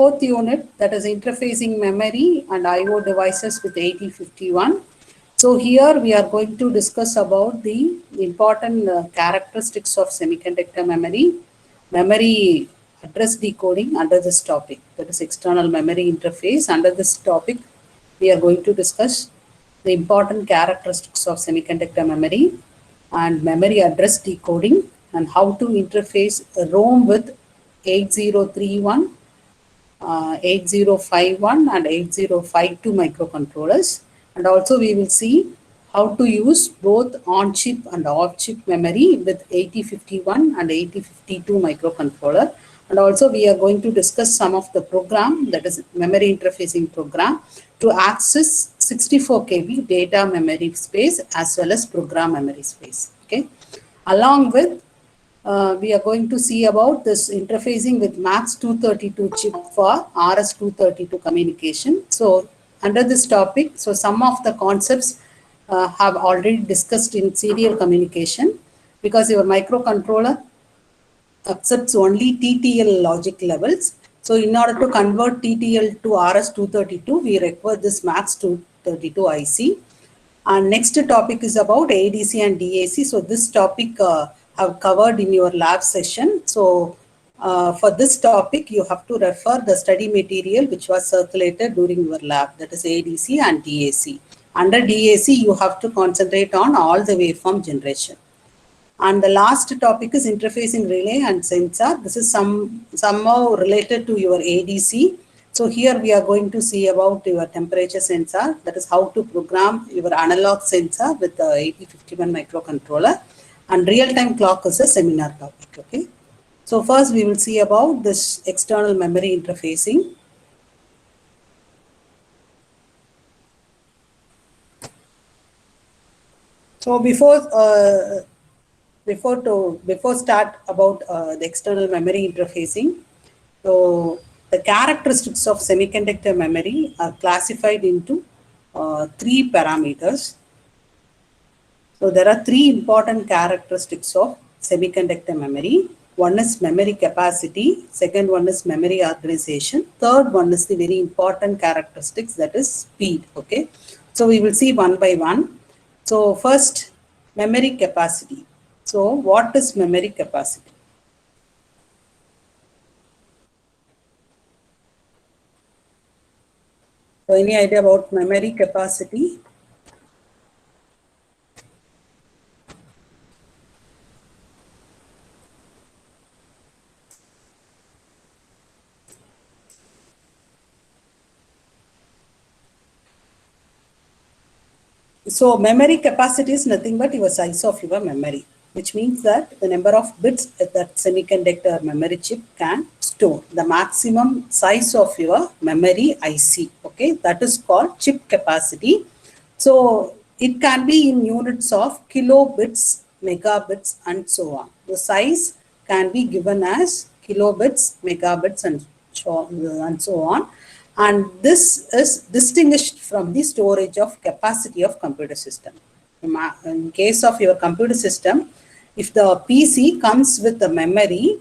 fourth unit, that is interfacing memory and I/O devices with 8051. So here we are going to discuss about the important characteristics of semiconductor memory, memory address decoding under this topic, that is external memory interface. Under this topic, we are going to discuss the important characteristics of semiconductor memory and memory address decoding and how to interface ROM with 8031, 8051 and 8052 microcontrollers. And also we will see how to use both on-chip and off-chip memory with 8051 and 8052 microcontroller. And also we are going to discuss some of the program, that is memory interfacing program, to access 64 KB data memory space as well as program memory space. Okay. Along with we are going to see about this interfacing with MAX232 chip for RS232 communication. So under this topic, so some of the concepts have already discussed in serial communication, because your microcontroller accepts only TTL logic levels. So in order to convert TTL to RS232, we require this MAX232 IC. And next topic is about ADC and DAC. So this topic have covered in your lab session. So for this topic, you have to refer the study material which was circulated during your lab, that is ADC and DAC. Under DAC, you have to concentrate on all the waveform generation. And the last topic is interfacing relay and sensor. This is somehow related to your ADC. So here we are going to see about your temperature sensor, that is how to program your analog sensor with the 8051 microcontroller. And real-time clock is a seminar topic. Okay. So first we will see about this external memory interfacing. So before start about the external memory interfacing, so the characteristics of semiconductor memory are classified into 3 parameters. So there are 3 important characteristics of semiconductor memory. One is memory capacity, second one is memory organization, third one is the very important characteristics, that is speed. Okay. So we will see one by one. So first, memory capacity. So what is memory capacity? So any idea about memory capacity? So memory capacity is nothing but your size of your memory, which means that the number of bits that semiconductor memory chip can store, the maximum size of your memory IC. Okay, that is called chip capacity. So it can be in units of kilobits, megabits, and so on. The size can be given as kilobits, megabits, and so on. And this is distinguished from the storage of capacity of computer system. In case of your computer system, if the PC comes with the memory,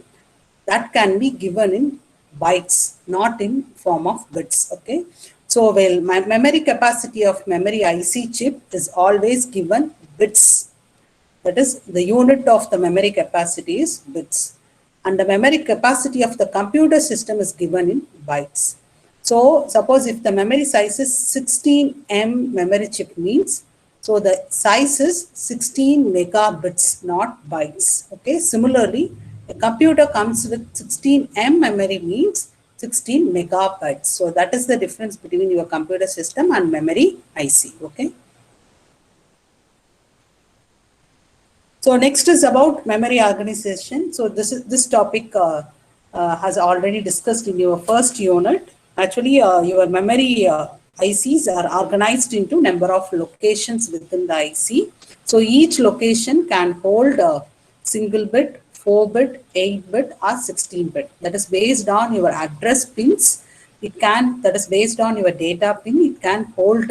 that can be given in bytes, not in form of bits. Okay. So well, my memory capacity of memory IC chip is always given bits. That is, the unit of the memory capacity is bits. And the memory capacity of the computer system is given in bytes. So suppose if the memory size is 16 M memory chip means, so the size is 16 megabits, not bytes. Okay. Similarly, a computer comes with 16 M memory means 16 megabytes. So that is the difference between your computer system and memory IC. Okay. So next is about memory organization. So this topic has already discussed in your first unit. Actually, your memory ICs are organized into number of locations within the IC. So each location can hold a single bit, 4-bit, 8-bit, or 16-bit. That is based on your address pins. That is based on your data pin. It can hold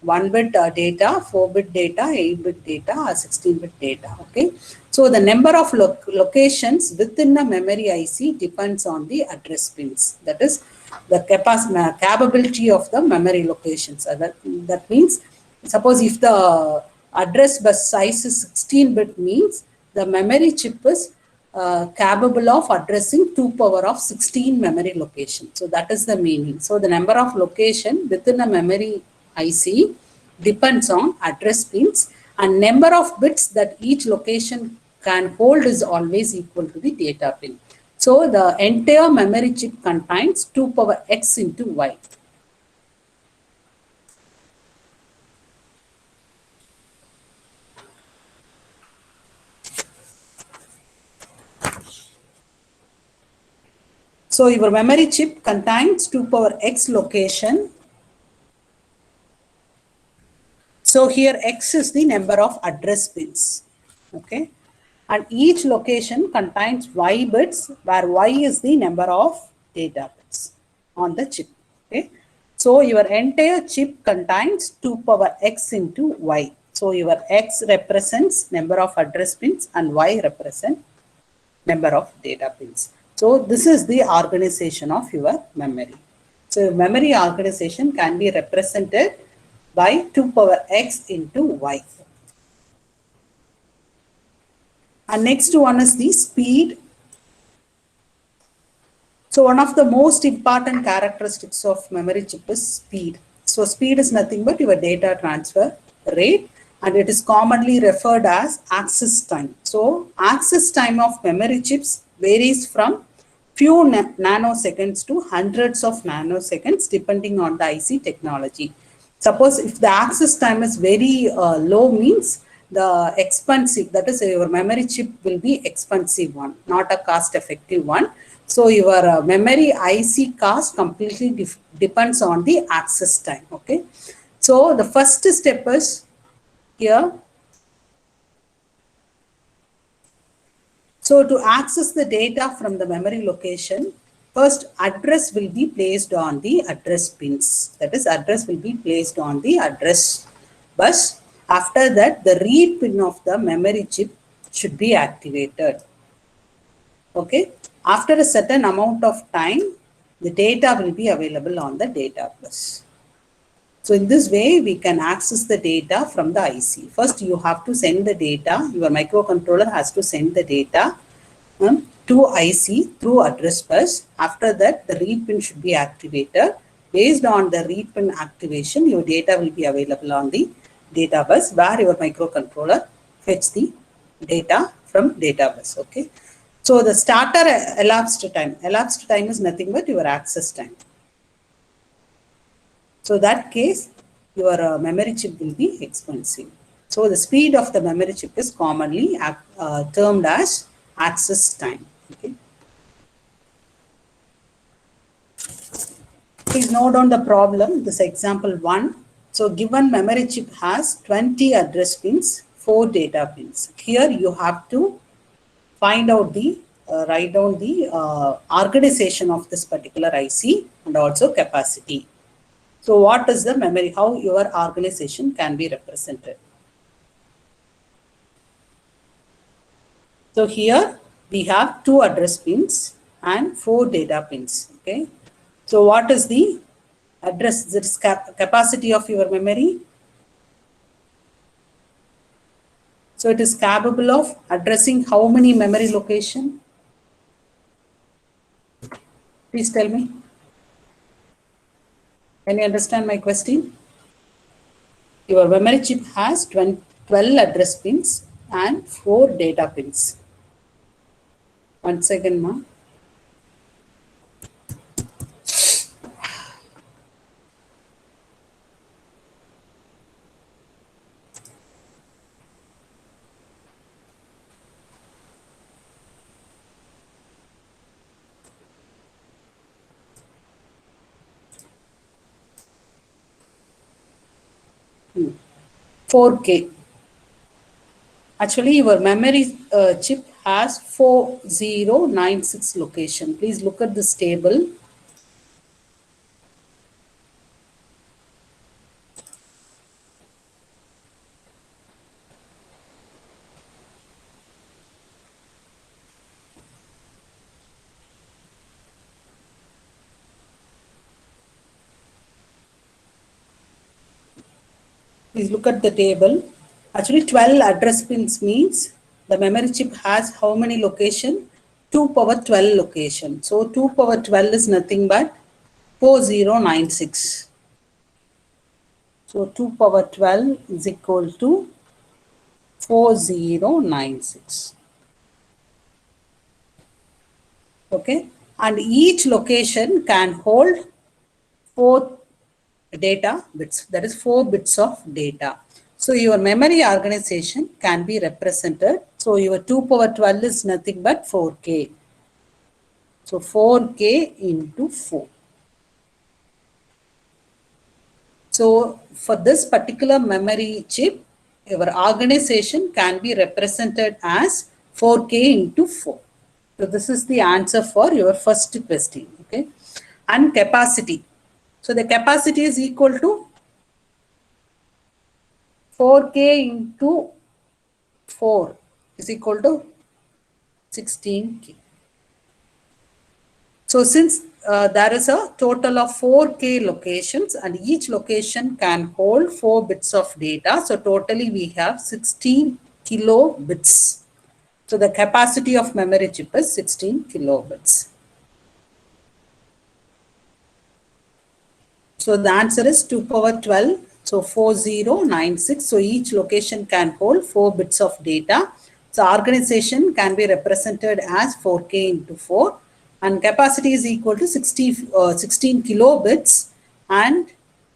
1-bit data, 4-bit data, 8-bit data, or 16-bit data. Okay. So the number of locations within a memory IC depends on the address pins. That is, the capability of the memory locations. That means, suppose if the address bus size is 16-bit means the memory chip is capable of addressing 2 power of 16 memory location. So that is the meaning. So the number of location within a memory IC depends on address pins, and number of bits that each location can hold is always equal to the data pin. So the entire memory chip contains 2 power x into y. So your memory chip contains 2 power x location. So here x is the number of address pins. Okay. And each location contains y bits, where y is the number of data bits on the chip. Okay. So your entire chip contains 2 power x into y. So your x represents number of address pins and y represent number of data pins. So this is the organization of your memory. So memory organization can be represented by 2 power x into y. And next one is the speed. So one of the most important characteristics of memory chip is speed. So speed is nothing but your data transfer rate, and it is commonly referred as access time. So access time of memory chips varies from few nanoseconds to hundreds of nanoseconds depending on the IC technology. Suppose if the access time is very low means the expensive, that is your memory chip will be expensive one, not a cost effective one. So your memory IC cost completely depends on the access time. Okay. So the first step is here. So to access the data from the memory location, first address will be placed on the address pins. That is, address will be placed on the address bus. After that, the read pin of the memory chip should be activated. Okay. After a certain amount of time, the data will be available on the data bus. So in this way, we can access the data from the IC. First, you have to send the data. Your microcontroller has to send the data to IC through address bus. After that, the read pin should be activated. Based on the read pin activation, your data will be available on the data bus, where your microcontroller fetch the data from data bus. Okay. So the starter elapsed time is nothing but your access time. So that case, your memory chip will be expensive. So the speed of the memory chip is commonly termed as access time. Okay. Please note down the problem. This example 1. So given memory chip has 20 address pins, 4 data pins. Here you have to find out the write down the organization of this particular IC and also capacity. So what is the memory? How your organization can be represented? So here we have 2 address pins and 4 data pins. Okay. So what is the address, this capacity of your memory? So it is capable of addressing how many memory location? Please tell me. Can you understand my question? Your memory chip has 12 address pins and 4 data pins. 1 second, ma. Hmm. 4K. Actually, your memory chip has 4096 location. Please look at this table. Please look at the table. Actually, 12 address pins means the memory chip has how many location? 2 power 12 location. So 2 power 12 is nothing but 4096. So 2 power 12 is equal to 4096. Okay. And each location can hold 4 data bits, that is 4 bits of data. So your memory organization can be represented. So your 2 power 12 is nothing but 4K. So 4K into 4. So for this particular memory chip, your organization can be represented as 4K into 4. So this is the answer for your first question. Okay. And capacity. So the capacity is equal to 4K into 4 is equal to 16K. So since there is a total of 4K locations and each location can hold 4 bits of data. So totally we have 16 kilobits. So the capacity of memory chip is 16 kilobits. So the answer is 2 power 12. So 4096. So each location can hold 4 bits of data. So organization can be represented as 4K into 4. And capacity is equal to 16 kilobits. And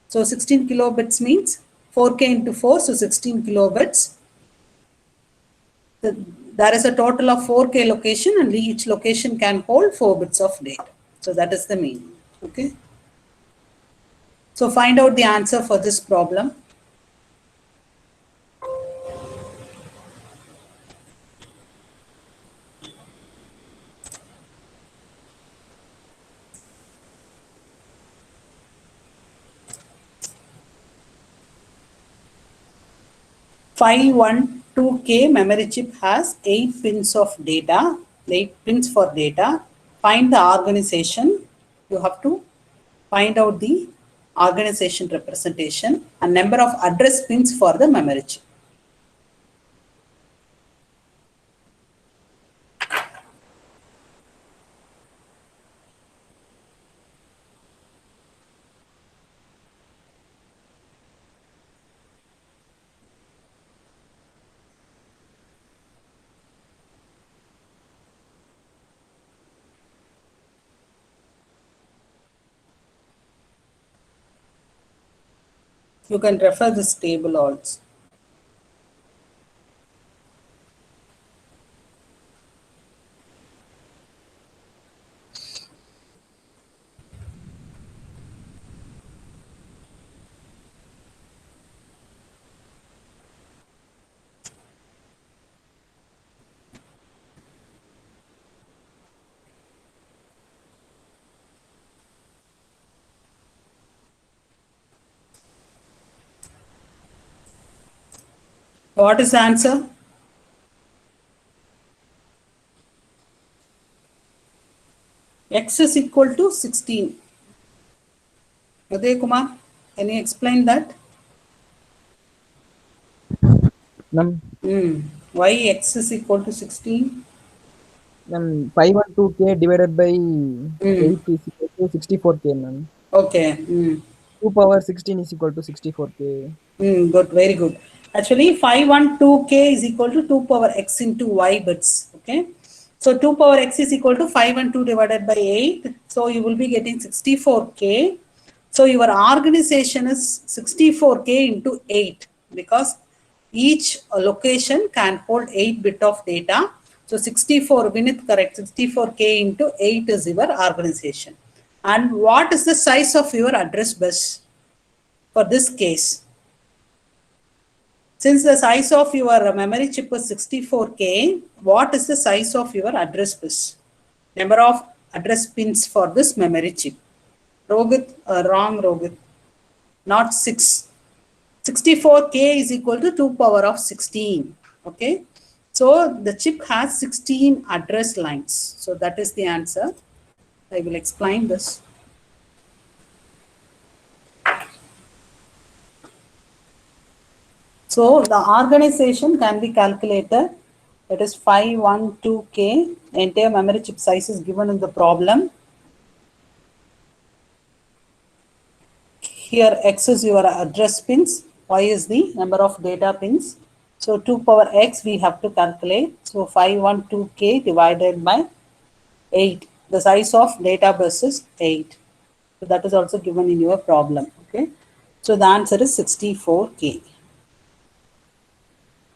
so 16 kilobits means 4K into 4. So 16 kilobits. There is a total of 4K location and each location can hold 4 bits of data. So that is the meaning. Okay. So find out the answer for this problem. Five 12K memory chip has 8 pins of data, 8 pins for data. Find the organization. You have to find out the organization representation and number of address pins for the memory chip. You can refer this table also. What is the answer? X is equal to 16. Uday Kumar, can you explain that? Why X is equal to 16? 512K divided by 8 is equal to 64K, ma'am. Okay. 2 power 16 is equal to 64K. Good, very good. Actually, 512K is equal to 2 power x into y bits. Okay. So 2 power x is equal to 512 divided by 8. So you will be getting 64K. So your organization is 64K into 8 because each location can hold 8 bit of data. So 64, Vinith correct, 64K into 8 is your organization. And what is the size of your address bus for this case? Since the size of your memory chip is 64K, what is the size of your address bus? Number of address pins for this memory chip. Rohit, wrong Rohit. Not 6. 64K is equal to 2 power of 16. Okay. So the chip has 16 address lines. So that is the answer. I will explain this. So the organization can be calculated. It is 512K. Entire memory chip size is given in the problem. Here X is your address pins, Y is the number of data pins. So 2 power X we have to calculate. So 512K divided by 8. The size of data bus is 8. So that is also given in your problem. Okay. So the answer is 64K.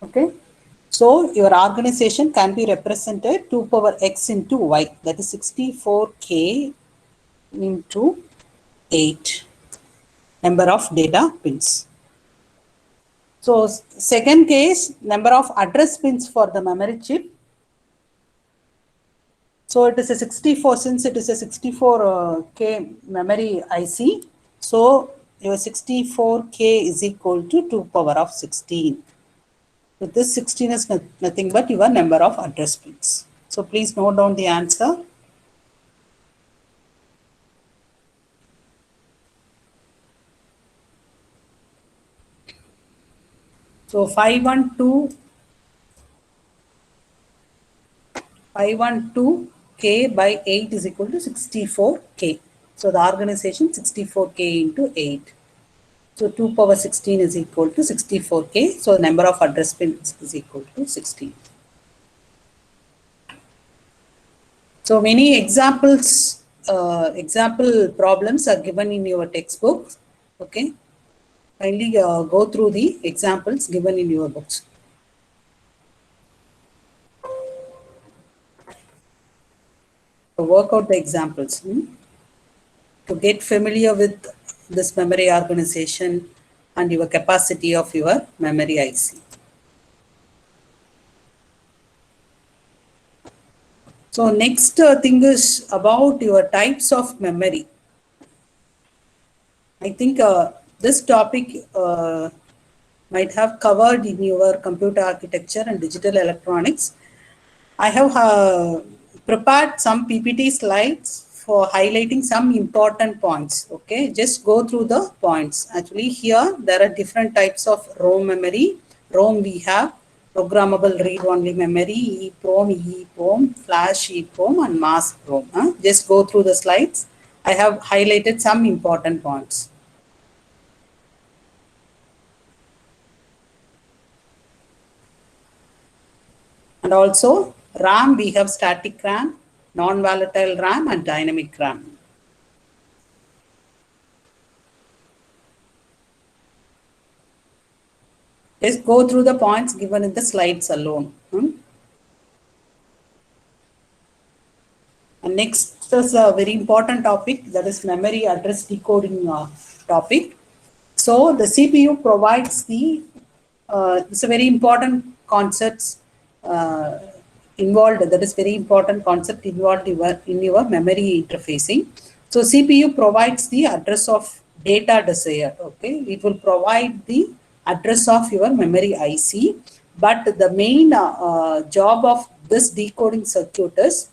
Okay. So your organization can be represented 2 power X into Y. That is 64K into 8. Number of data pins. So second case, number of address pins for the memory chip. So it is a 64, since it is a 64K memory IC. So your 64K is equal to 2 power of 16. So this 16 is nothing but your number of address pins. So please note down the answer. So 512K by 8 is equal to 64K. So the organization 64K into 8. So 2 power 16 is equal to 64K. So the number of address pins is equal to 16. So many examples, example problems are given in your textbook. Okay. Kindly go through the examples given in your books. So work out the examples to get familiar with this memory organization and your capacity of your memory IC. So next thing is about your types of memory. I think this topic might have covered in your computer architecture and digital electronics. I have prepared some PPT slides for highlighting some important points. Okay, just go through the points. Actually, here there are different types of ROM memory. ROM we have programmable read-only memory, EEPROM, EEPROM, flash EEPROM, and mask ROM. Just go through the slides. I have highlighted some important points. And also RAM, we have static RAM, non-volatile RAM, and dynamic RAM. Just go through the points given in the slides alone. And next is a very important topic, that is memory address decoding topic. So the CPU provides the, it's a very important concepts involved, that is very important concept involved in your memory interfacing. So CPU provides the address of data desired. Okay, it will provide the address of your memory IC, but the main job of this decoding circuit is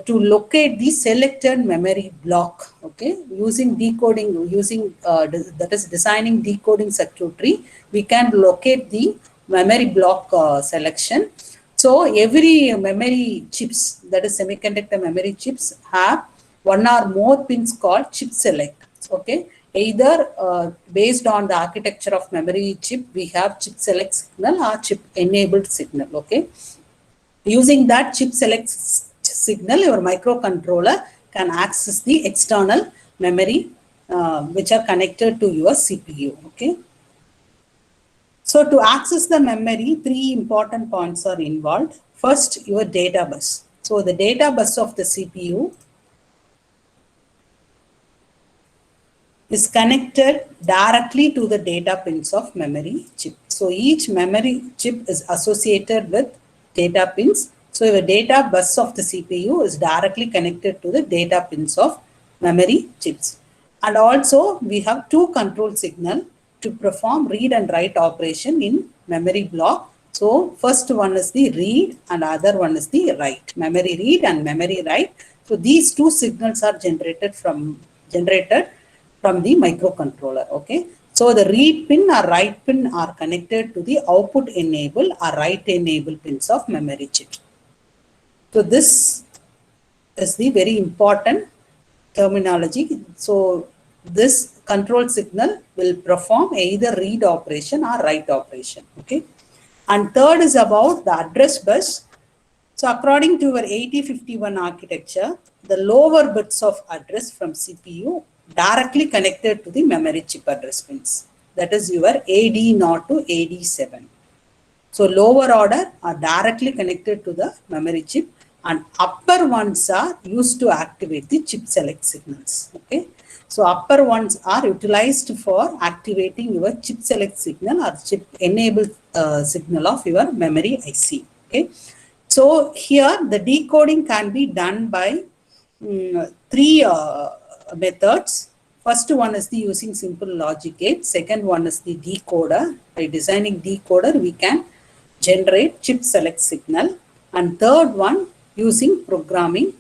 to locate the selected memory block. Okay, using decoding, using that is designing decoding circuitry, we can locate the memory block selection. So every memory chips, that is semiconductor memory chips, have one or more pins called chip select. Okay, either based on the architecture of memory chip, we have chip select signal or chip enabled signal. Okay, using that chip select signal, your microcontroller can access the external memory which are connected to your CPU. Okay. So to access the memory, three important points are involved. First, your data bus. So the data bus of the CPU is connected directly to the data pins of memory chip. So each memory chip is associated with data pins. So your data bus of the CPU is directly connected to the data pins of memory chips. And also we have two control signals to perform read and write operation in memory block. So first one is the read and other one is the write, memory read and memory write. So these two signals are generated from the microcontroller. Okay. So the read pin or write pin are connected to the output enable or write enable pins of memory chip. So this is the very important terminology. So this control signal will perform either read operation or write operation. Okay. And third is about the address bus. So according to our 8051 architecture, the lower bits of address from CPU directly connected to the memory chip address pins. That is your AD0 to AD7. So lower order are directly connected to the memory chip and upper ones are used to activate the chip select signals. Okay. So upper ones are utilized for activating your chip select signal or chip enable signal of your memory IC. Okay. So here the decoding can be done by three methods. First one is the using simple logic gate. Second one is the decoder. By designing decoder, we can generate chip select signal. And third one using programming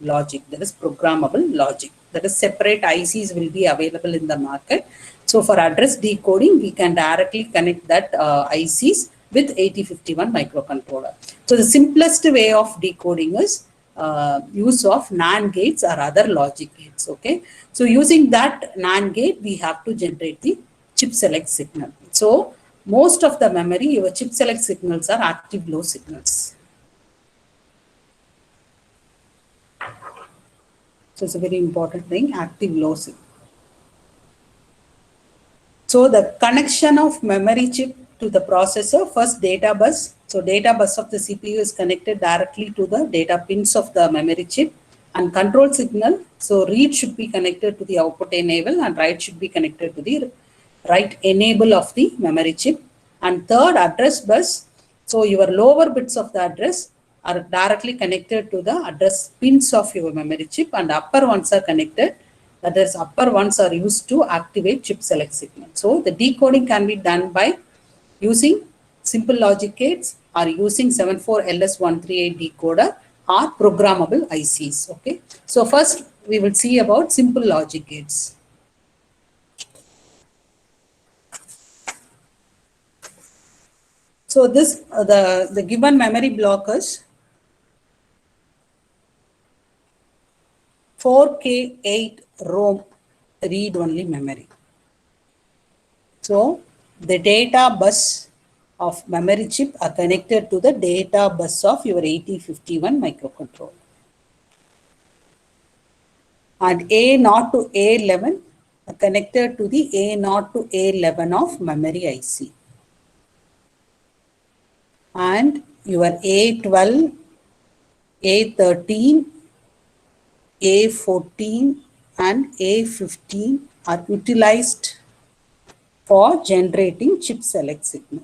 logic. That is programmable logic. That is separate ICs will be available in the market. So for address decoding, we can directly connect that ICs with 8051 microcontroller. So the simplest way of decoding is use of NAND gates or other logic gates. Okay. So using that NAND gate, we have to generate the chip select signal. So most of the memory, your chip select signals are active low signals. So it's a very important thing, active low signal. So the connection of memory chip to the processor, first data bus. So data bus of the CPU is connected directly to the data pins of the memory chip and control signal. So read should be connected to the output enable and write should be connected to the write enable of the memory chip. And third address bus. So your lower bits of the address are directly connected to the address pins of your memory chip and upper ones are connected. That is, upper ones are used to activate chip select signal. So the decoding can be done by using simple logic gates or using 74LS138 decoder or programmable ICs. Okay. So first we will see about simple logic gates. So this the given memory block is 4K8 ROM read-only memory. So the data bus of memory chip are connected to the data bus of your 8051 microcontroller. And A0 to A11 are connected to the A0 to A11 of memory IC. And your A12, A13, A14 and A15 are utilized for generating chip select signal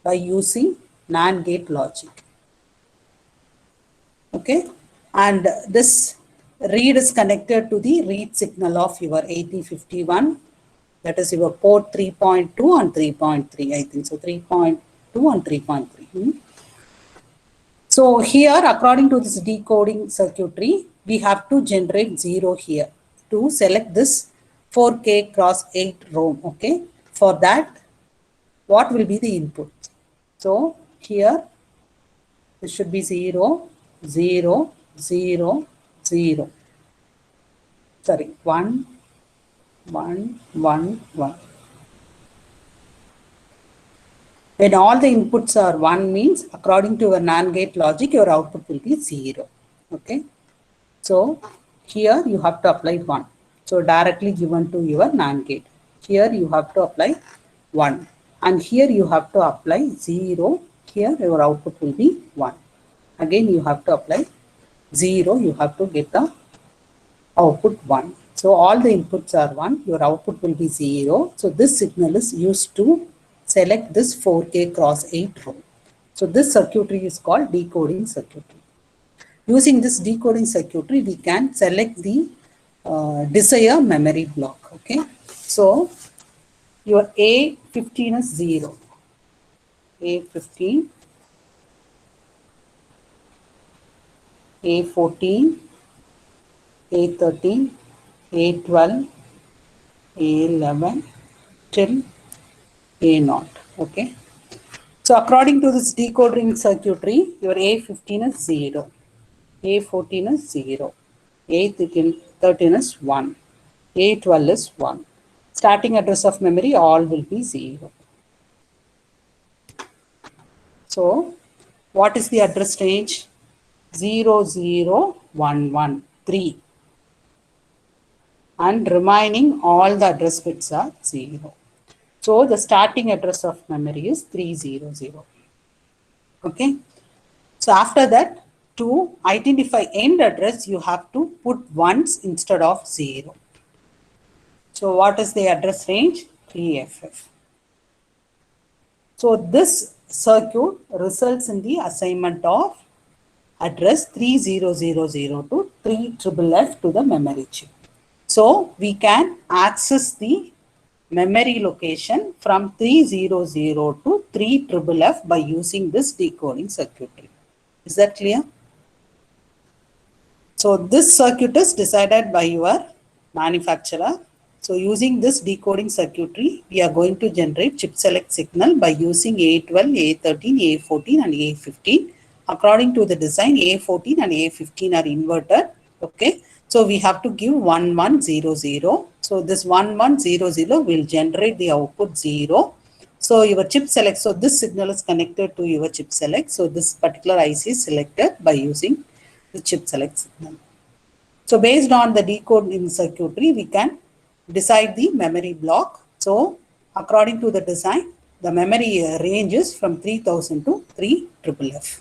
by using NAND gate logic. Okay, and this read is connected to the read signal of your 8051, that is your port 3.2 and 3.3, I think so, 3.2 and 3.3. So here, according to this decoding circuitry, we have to generate 0 here to select this 4K cross 8 ROM. Okay, for that, what will be the input? So here, this should be 0, 0, 0, 0. Sorry, 1, 1, 1, 1. When all the inputs are 1 means, according to your NAND gate logic, your output will be 0. Okay. So here you have to apply 1. So directly given to your NAND gate. Here you have to apply 1. And here you have to apply 0. Here your output will be 1. Again you have to apply 0. You have to get the output 1. So all the inputs are 1. Your output will be 0. So this signal is used to select this 4K cross 8 row. So this circuitry is called decoding circuitry. Using this decoding circuitry, we can select the desired memory block. Okay. So your A15 is 0. A15, A14, A13, A12, A11, till A0. Okay. So according to this decoding circuitry, your A15 is 0, A14 is 0, A13 is 1, A12 is 1. Starting address of memory all will be 0. So what is the address range? 00113, and remaining all the address bits are 0. So the starting address of memory is 300. Okay. So after that, to identify end address, you have to put ones instead of 0. So what is the address range? 3FF. So this circuit results in the assignment of address 3000 to 3FFF to the memory chip. So we can access the memory location from 300 to 3FFF by using this decoding circuitry. Is that clear? So this circuit is decided by your manufacturer. So using this decoding circuitry, we are going to generate chip select signal by using A12, A13, A14 and A15. According to the design, A14 and A15 are inverted. Okay. So we have to give 1100. So this 1100 will generate the output 0. So your chip select, so this signal is connected to your chip select. So this particular IC is selected by using the chip select signal. So based on the decoding circuitry, we can decide the memory block. So according to the design, the memory ranges from 3000 to 3FFF.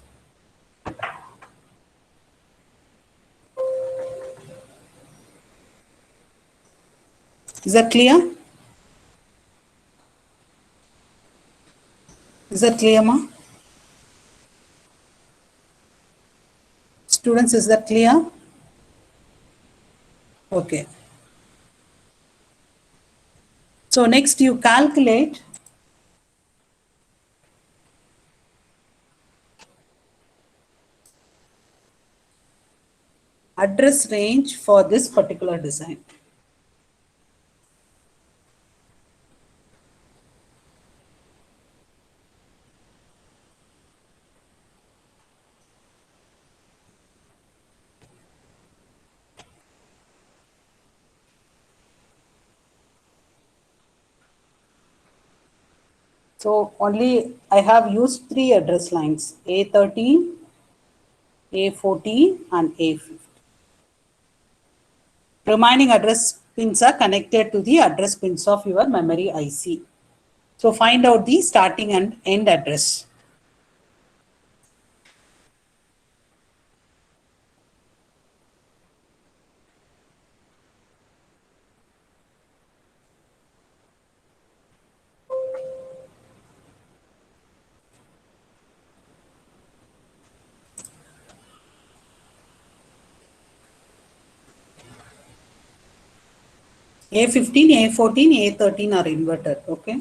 Is that clear? Is that clear, ma? Students, is that clear? Okay. So next you calculate address range for this particular design. So only I have used 3 address lines, A13, A14 and A15. Remaining address pins are connected to the address pins of your memory IC. So find out the starting and end address. A15, A14, A13 are inverted. Okay.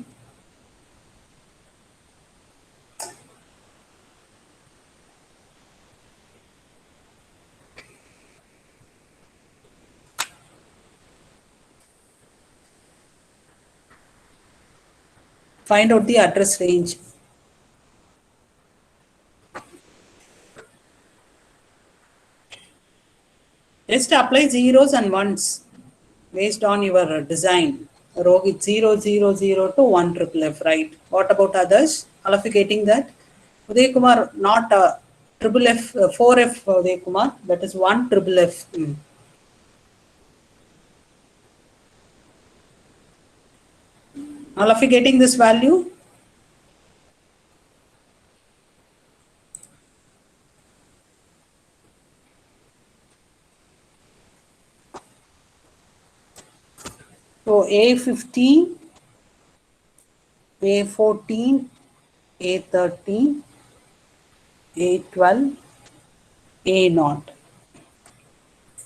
Find out the address range. Just apply zeros and ones based on your design. Rohit 000 to 1FFF, right? What about others? All of you getting that? Uday Kumar, not triple F, 4F Uday Kumar, that is 1FFF. All of you getting this value? So A15, A14, A13, A12, A0.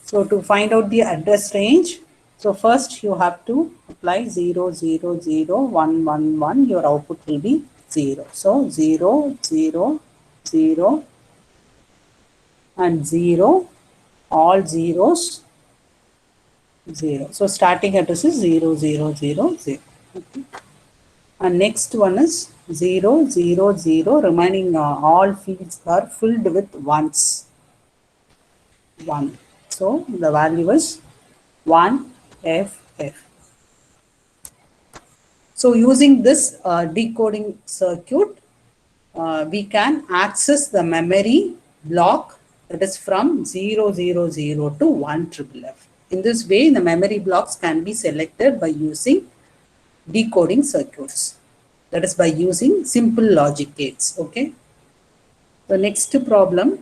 So to find out the address range, so first you have to apply 0001111, your output will be 0. So 0, 0, 0 and 0, all zeros, 0. So starting address is 0000. Okay. And next one is 0, 0, 0. Remaining all fields are filled with ones. 1. So the value is 1FF. So using this decoding circuit, we can access the memory block that is from 000 to 1FFF. In this way, the memory blocks can be selected by using decoding circuits. That is by using simple logic gates. Okay. The next problem.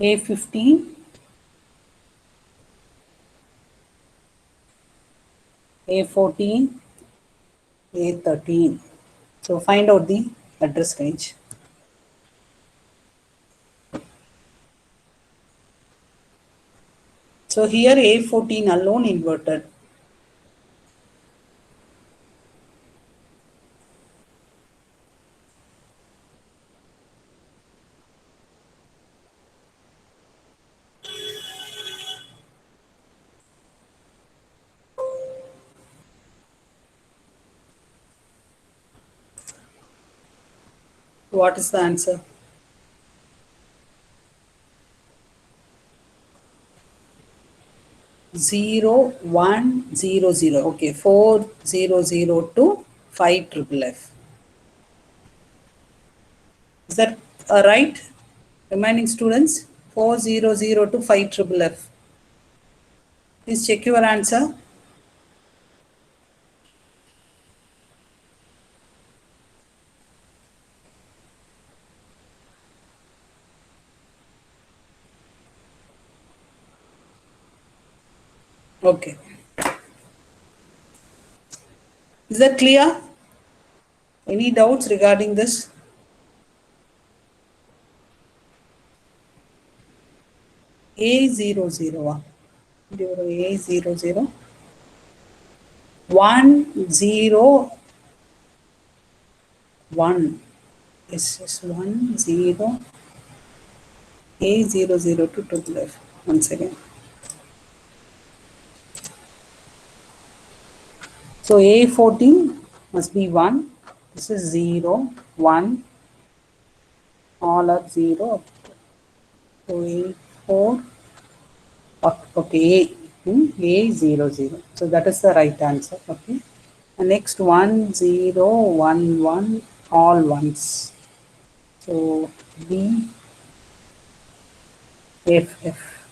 A15, A14, A13. So find out the address range. So here A14 alone inverted. What is the answer? Zero, 1, 0, 0. Okay, 4, 0, 0 to 5 triple F. Is that right? Remaining students, 4, 0, 0 to 5 triple F. Please check your answer. Okay. Is that clear? Any doubts regarding this? A00. A00. 1, 0, 1. Yes, 1, 0. A00 to triple F. Once again. So A14 must be 1. This is 0, 1. All are 0. So A4. Okay, A00. So that is the right answer. Okay. The next 1, 0, 1, 1. All ones. So B, F, F.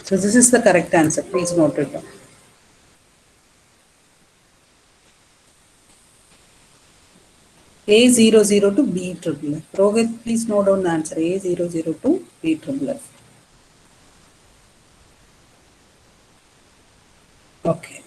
So this is the correct answer. Please note it down. A00 to B triple F. Rohit, please note down the answer. A00 to B triple F. Okay.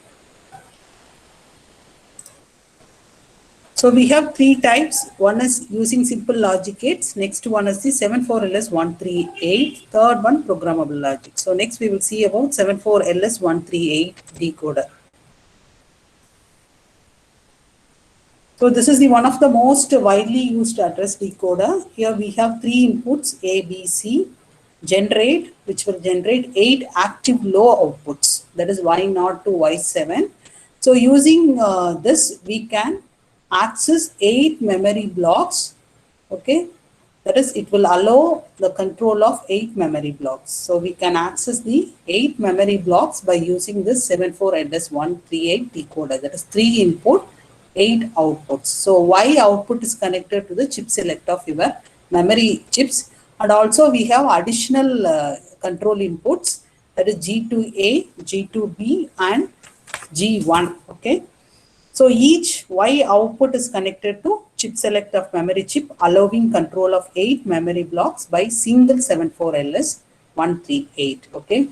So we have three types. One is using simple logic gates. Next one is the 74LS138. Third one, programmable logic. So next we will see about 74LS138 decoder. So this is the one of the most widely used address decoder. Here we have three inputs, A, B, C, generate, which will generate 8 active low outputs. That is Y0 to Y7. So using this, we can access 8 memory blocks. Okay, that is, it will allow the control of 8 memory blocks. So we can access the 8 memory blocks by using this 74LS138 decoder. That is 3 input, 8 outputs. So Y output is connected to the chip select of your memory chips, and also we have additional control inputs, that is G2A, G2B and G1. Okay. So each Y output is connected to chip select of memory chip, allowing control of 8 memory blocks by single 74LS138. Okay.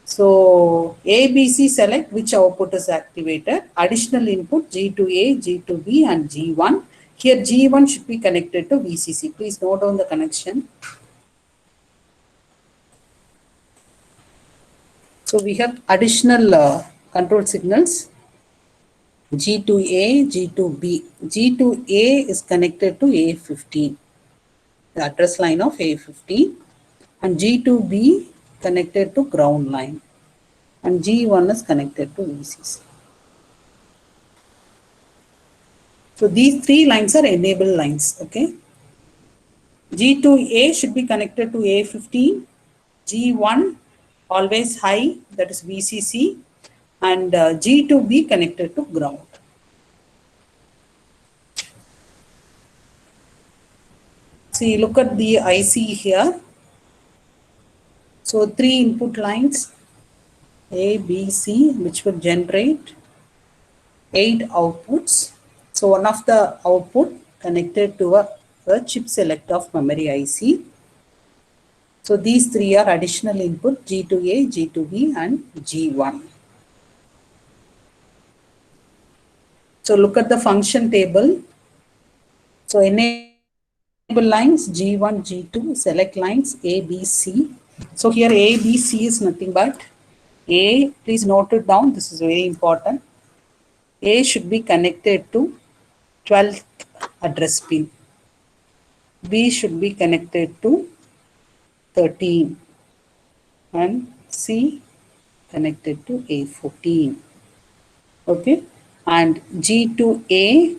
So ABC select which output is activated, additional input G2A, G2B and G1. Here G1 should be connected to VCC. Please note down the connection. So we have additional control signals G2A, G2B. G2A is connected to A15, the address line of A15, and G2B connected to ground line, and G1 is connected to VCC. So these three lines are enable lines, okay? G2A should be connected to A15, G1 always high, that is VCC, and G2B connected to ground. See, look at the IC here. So three input lines, A, B, C, which would generate 8 outputs. So one of the output connected to a chip select of memory IC. So these three are additional input, G2A, G2B, and G1. So look at the function table. So enable lines G1, G2, select lines A, B, C. So here A, B, C is nothing but A, please note it down, this is very important. A should be connected to 12th address pin. B should be connected to 13 and C connected to A14. Okay, and G2A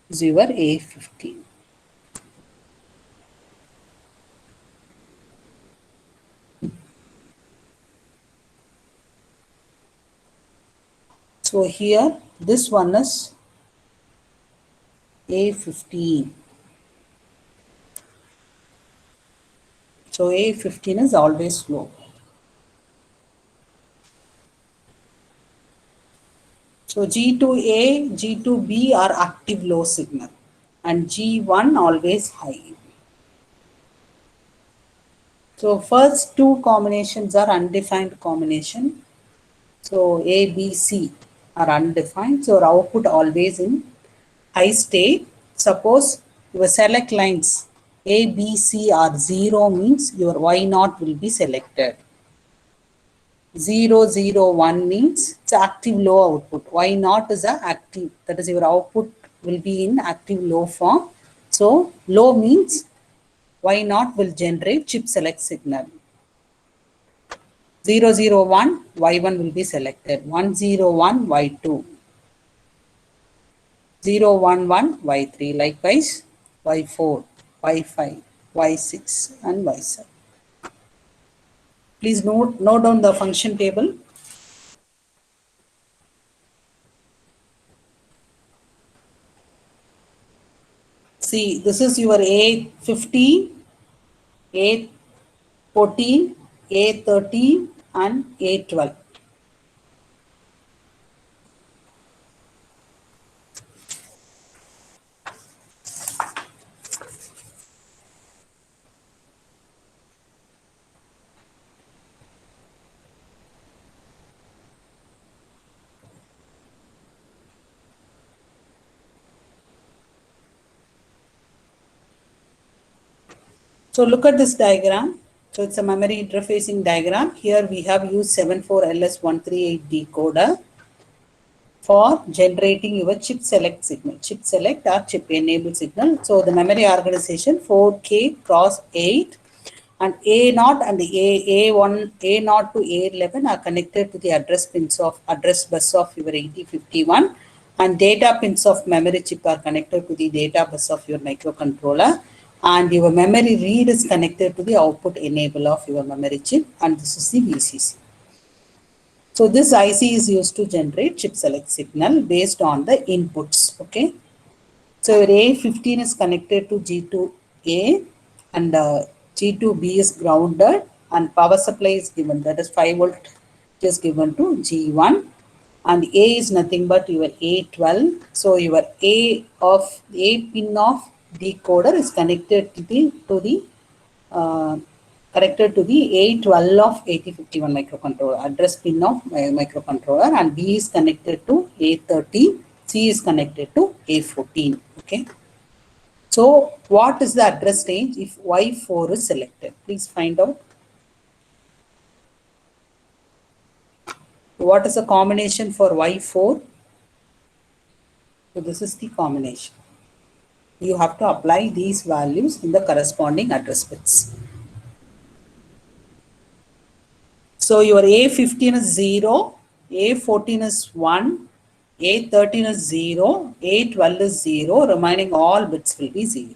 is your A15. So here this one is A15. So A15 is always low. So G2A, G2B are active low signal and G1 always high. So first two combinations are undefined combination. So A, B, C are undefined. So our output always in high state. Suppose your select lines A, B, C are 0 means your Y0 will be selected. 0, 0, 1 means it's active low output. Y0 is a active, that is your output will be in active low form. So low means Y0 will generate chip select signal. 0, 0, 1, Y1 will be selected. 1, 0, 1, Y2. 0, 1, 1, Y3. Likewise, Y4, Y5, Y6 and Y7. Please note down the function table. See, this is your A15, A14, A13 and A12. So look at this diagram. So it's a memory interfacing diagram. Here we have used 74LS138 decoder for generating your chip select signal, chip select or chip enable signal. So the memory organization 4K cross 8 and A0 and A1, A0 to A11 are connected to the address pins of address bus of your 8051 and data pins of memory chip are connected to the data bus of your microcontroller. And your memory read is connected to the output enable of your memory chip, and this is the VCC. So this IC is used to generate chip select signal based on the inputs. Okay. So your A15 is connected to G2A and G2B is grounded and power supply is given, that is 5 volt is given to G1 and A is nothing but your A12. So your A pin of decoder is connected to the connected to the A12 of 8051 microcontroller, address pin of microcontroller, and B is connected to A30 C is connected to A14. Okay. So what is the address range if Y4 is selected? Please find out. What is the combination for Y4? So this is the combination. You have to apply these values in the corresponding address bits. So your A15 is 0, A14 is 1, A13 is 0, A12 is 0, remaining all bits will be 0.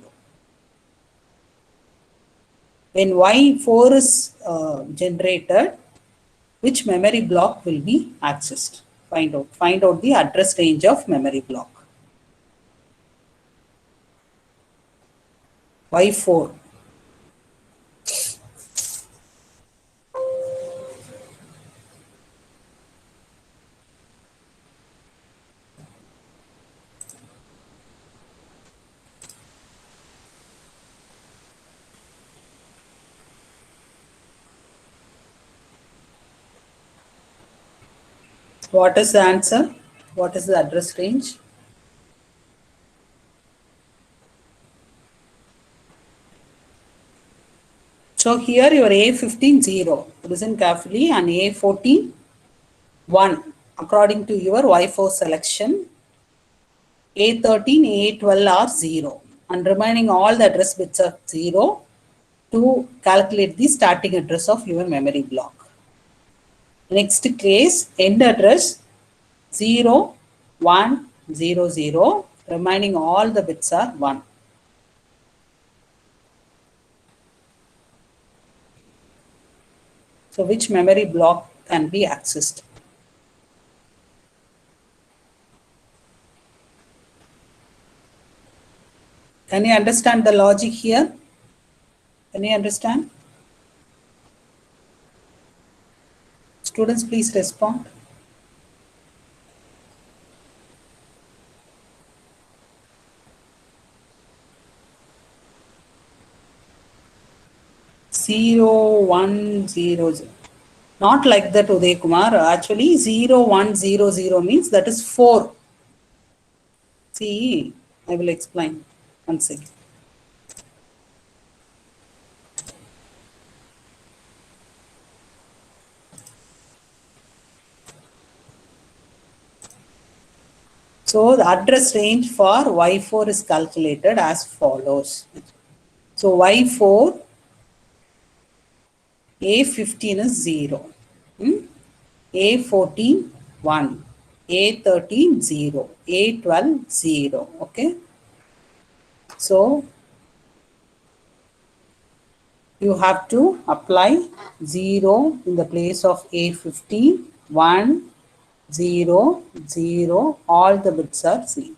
When Y4 is generated, which memory block will be accessed? Find out the address range of memory block. Y4. What is the answer? What is the address range? So here your A15 0. Listen carefully, and A14 1 according to your Y4 selection. A13, A12 are 0 and remaining all the address bits are 0 to calculate the starting address of your memory block. Next case, end address 0, 1, 0, 0, remaining all the bits are 1. So which memory block can be accessed? Can you understand the logic here? Can you understand? Students, please respond. Zero, 1, 0, 0. Not like that, Uday Kumar. Actually, 0, 1, 0, 0 means that is 4. See, I will explain once again. So the address range for Y4 is calculated as follows. So Y4, A15 is 0, A14 1, A13 0, A12 0. Okay. So you have to apply 0 in the place of A15, 1, 0, 0, all the bits are 0.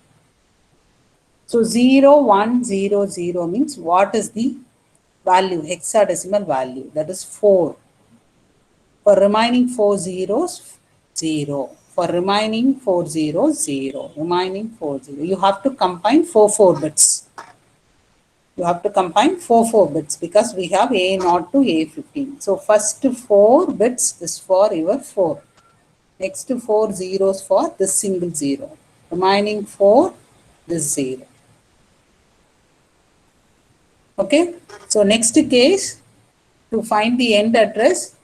So 0, 1, 0, 0 means what is the value, hexadecimal value, that is 4. For remaining 4 zeros, 0. For remaining 4 zeros, 0. Remaining 4 0. You have to combine 4 bits. You have to combine 4 bits because we have A0 to A15. So first 4 bits is for your 4. Next 4 zeros for this single 0. Remaining 4, this 0. Okay. So next case, to find the end address,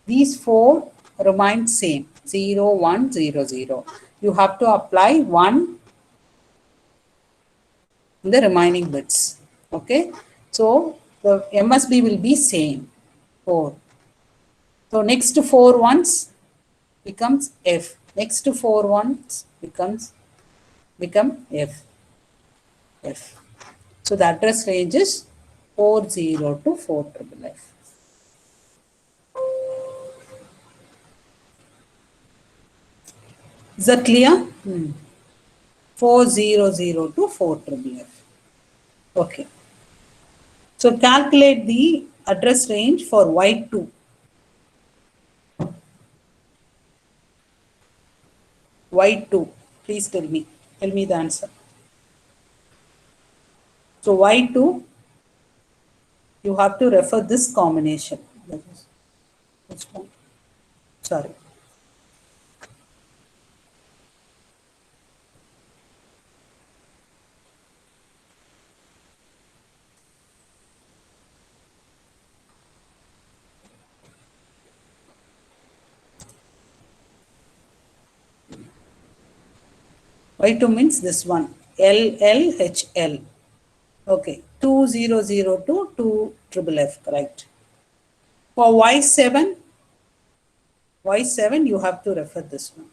these 4 remain same. 0, 1, 0, 0. You have to apply 1 in the remaining bits. Okay. So the MSB will be same. 4. So next 4 ones becomes F. Next 4 ones become F. F. So the address range is 40 to 4FFF. Is that clear? 400 to 4FFF. Okay. So calculate the address range for Y2. Y2. Please tell me. Tell me the answer. So Y2, you have to refer this combination. Which one? Sorry. Y2 means this one, LLHL. Okay, 2002 to FFF, correct. For Y7, you have to refer this one.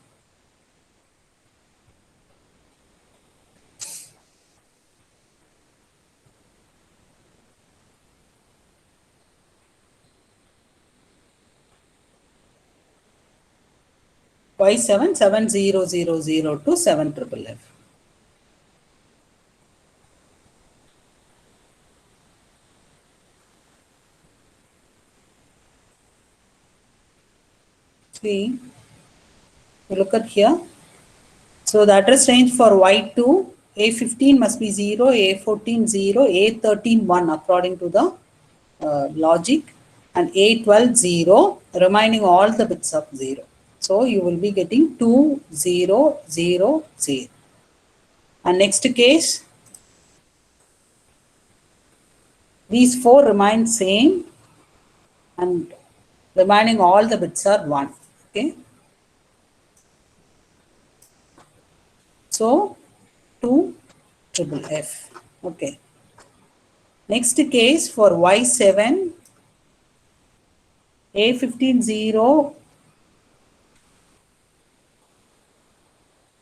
Y7 70000 to 7FFF. See, you look at here. So the address range for Y2, A15 must be 0, A14 0, A13 1 according to the logic, and A12 0, remaining all the bits of 0. So you will be getting 2 0 0 0. And next case, these 4 remain same and remaining all the bits are 1. Okay. So 2 FFF. Okay. Next case for Y7, A15 0,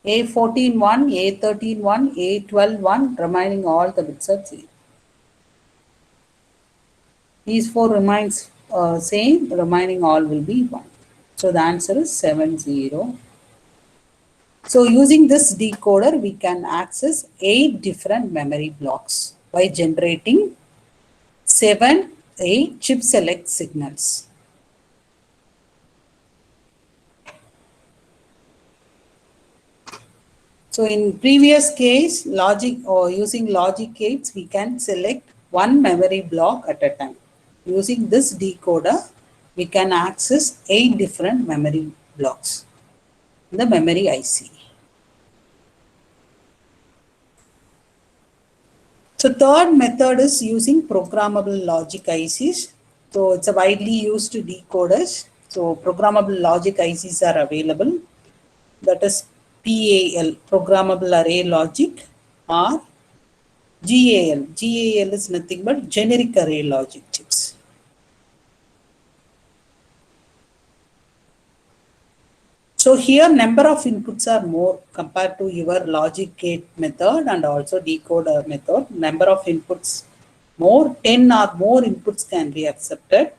A14 1, A13 1, A12 1, remaining all the bits are 0. These 4 remains same, remaining all will be 1. So the answer is 7 0. So using this decoder, we can access 8 different memory blocks by generating 8 chip select signals. So in previous case, logic or using logic gates, we can select one memory block at a time. Using this decoder, we can access 8 different memory blocks in the memory IC. So third method is using programmable logic ICs. So it's a widely used decoders. So programmable logic ICs are available. That is PAL, programmable array logic, or GAL. GAL is nothing but generic array logic chips. So here number of inputs are more compared to your logic gate method and also decoder method. Number of inputs more, 10 or more inputs can be accepted.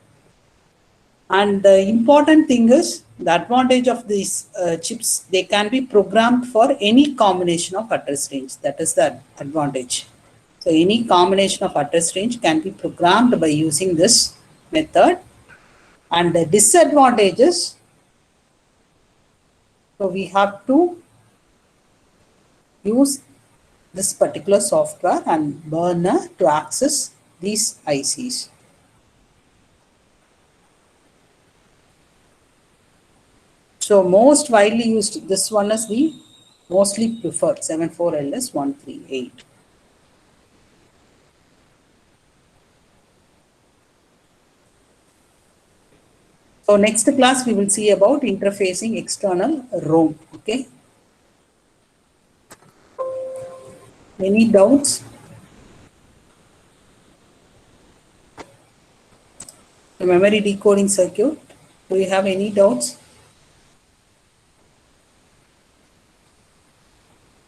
And the important thing is the advantage of these chips, they can be programmed for any combination of address range. That is the advantage. So any combination of address range can be programmed by using this method. And the disadvantages, so we have to use this particular software and burner to access these ICs. So most widely used, this one is the mostly preferred 74LS138. So next class we will see about interfacing external ROM. Okay. Any doubts? The memory decoding circuit. Do you have any doubts?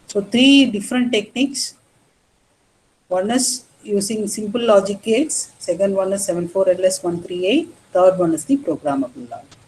So 3 different techniques. One is using simple logic gates. Second one is 74LS138. Third one is the programmable logic.